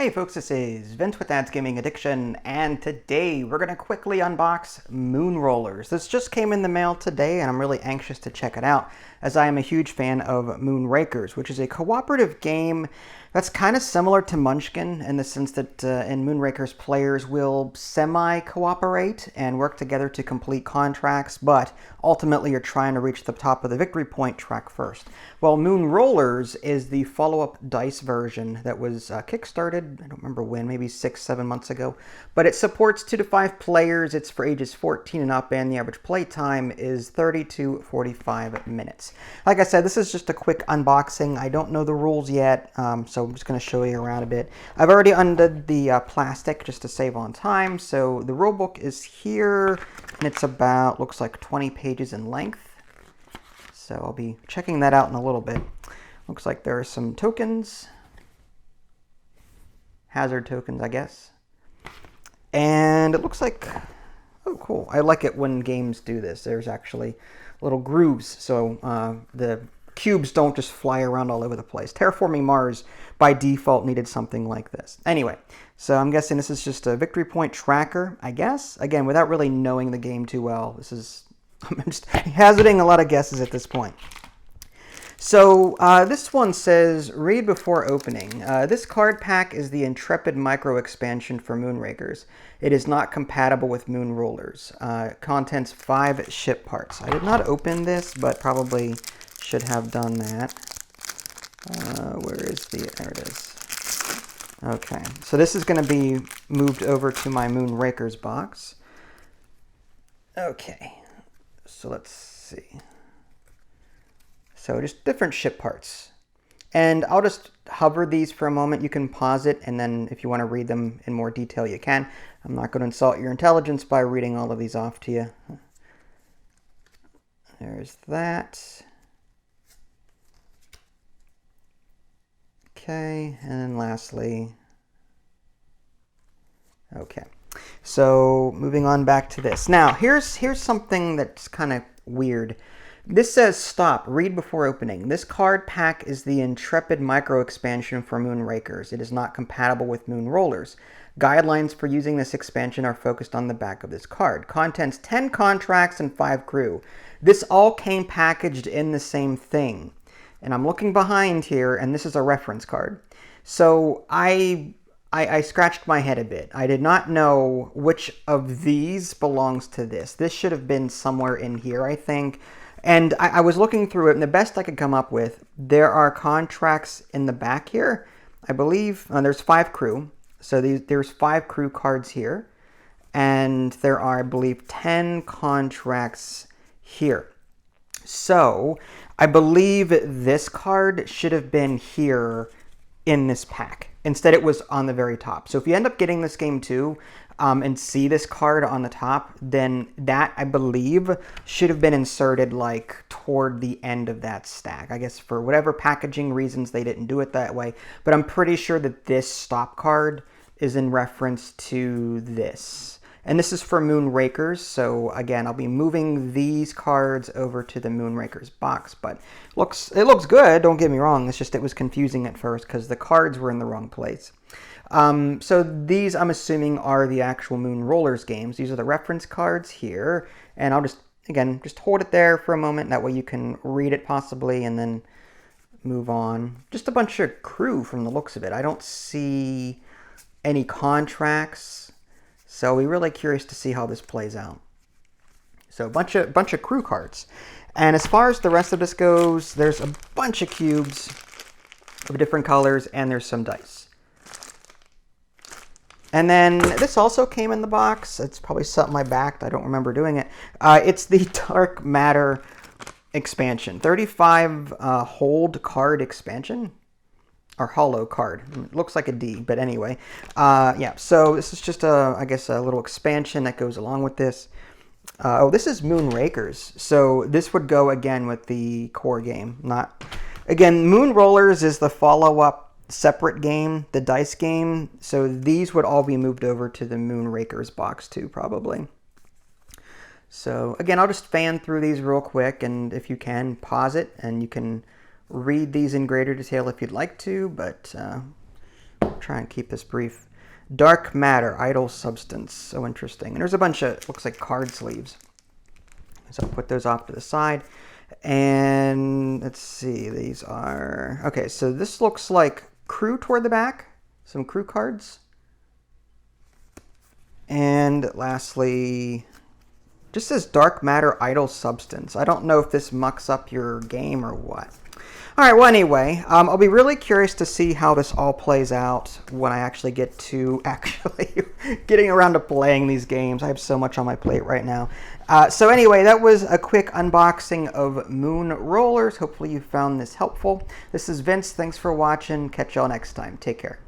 Hey folks, this is Vince with Dad's Gaming Addiction, and today we're going to quickly unbox Moonrollers. This just came in the mail today, and I'm really anxious to check it out, as I am a huge fan of Moonrakers, which is a cooperative game that's kind of similar to Munchkin in the sense that in Moonrakers, players will semi-cooperate and work together to complete contracts, but ultimately you're trying to reach the top of the victory point track first. Well, Moonrollers is the follow-up dice version that was kickstarted, I don't remember when, maybe 6-7 months ago, but it supports 2 to 5 players. It's for ages 14 and up, and the average play time is 30 to 45 minutes. Like I said, this is just a quick unboxing. I don't know the rules yet, so I'm just going to show you around a bit. I've already undid the plastic just to save on time, so the rulebook is here, and it's about, looks like 20 pages in length. So I'll be checking that out in a little bit. Looks like there are some tokens. Hazard tokens, I guess. And it looks like, oh cool. I like it when games do this. There's actually little grooves, so the cubes don't just fly around all over the place. Terraforming Mars, by default, needed something like this. Anyway, so I'm guessing this is just a victory point tracker, I guess. Again, without really knowing the game too well, this is, I'm just hazarding a lot of guesses at this point. So this one says, read before opening. This card pack is the Intrepid micro expansion for Moonrakers. It is not compatible with Moonrollers. Contents 5 ship parts. I did not open this, but probably should have done that. Where is the, there it is. Okay, so this is going to be moved over to my Moonrakers box. Okay, so let's see. So just different ship parts. And I'll just hover these for a moment. You can pause it, and then if you want to read them in more detail, you can. I'm not going to insult your intelligence by reading all of these off to you. There's that. Okay, and then lastly, okay. So moving on back to this. Now, here's something that's kind of weird. This says, stop, read before opening. This card pack is the Intrepid micro expansion for Moonrakers. It is not compatible with Moonrollers. Guidelines for using this expansion are focused on the back of this card. Contents 10 contracts and 5 crew. This all came packaged in the same thing. And I'm looking behind here, and this is a reference card. So I scratched my head a bit. I did not know which of these belongs to this. This should have been somewhere in here, I think. And I was looking through it, and the best I could come up with, there are contracts in the back here. I believe there's 5 crew. So there's 5 crew cards here. And there are, I believe, 10 contracts here. So I believe this card should have been here in this pack. Instead, it was on the very top. So if you end up getting this game too, and see this card on the top, then that, I believe, should have been inserted like toward the end of that stack. I guess for whatever packaging reasons they didn't do it that way. But I'm pretty sure that this stop card is in reference to this. And this is for Moonrakers, so again, I'll be moving these cards over to the Moonrakers box, but it looks good, don't get me wrong, it's just it was confusing at first because the cards were in the wrong place. So these, I'm assuming, are the actual Moonrollers games. These are the reference cards here, and I'll just, again, just hold it there for a moment, that way you can read it possibly, and then move on. Just a bunch of crew from the looks of it. I don't see any contracts. So we're really curious to see how this plays out. So a bunch of crew cards. And as far as the rest of this goes, there's a bunch of cubes of different colors, and there's some dice. And then this also came in the box. It's probably something I backed. I don't remember doing it. It's the Dark Matter expansion. 35 hold card expansion. Or hollow card. It looks like a D, but anyway. Yeah, so this is just, I guess, a little expansion that goes along with this. Oh, this is Moonrakers. So this would go, again, with the core game. Again, Moonrollers is the follow-up separate game, the dice game. So these would all be moved over to the Moonrakers box, too, probably. So, again, I'll just fan through these real quick, and if you can, pause it, and you can read these in greater detail if you'd like to, but Try and keep this brief. Dark matter, idle substance. So interesting. And there's a bunch of, looks like card sleeves. So I'll put those off to the side. And let's see, these are, okay, so this looks like crew toward the back. Some crew cards. And lastly, just says dark matter, idle substance. I don't know if this mucks up your game or what. All right, well, anyway, I'll be really curious to see how this all plays out when I actually get to getting around to playing these games. I have so much on my plate right now. So anyway, that was a quick unboxing of Moonrollers. Hopefully you found this helpful. This is Vince. Thanks for watching. Catch y'all next time. Take care.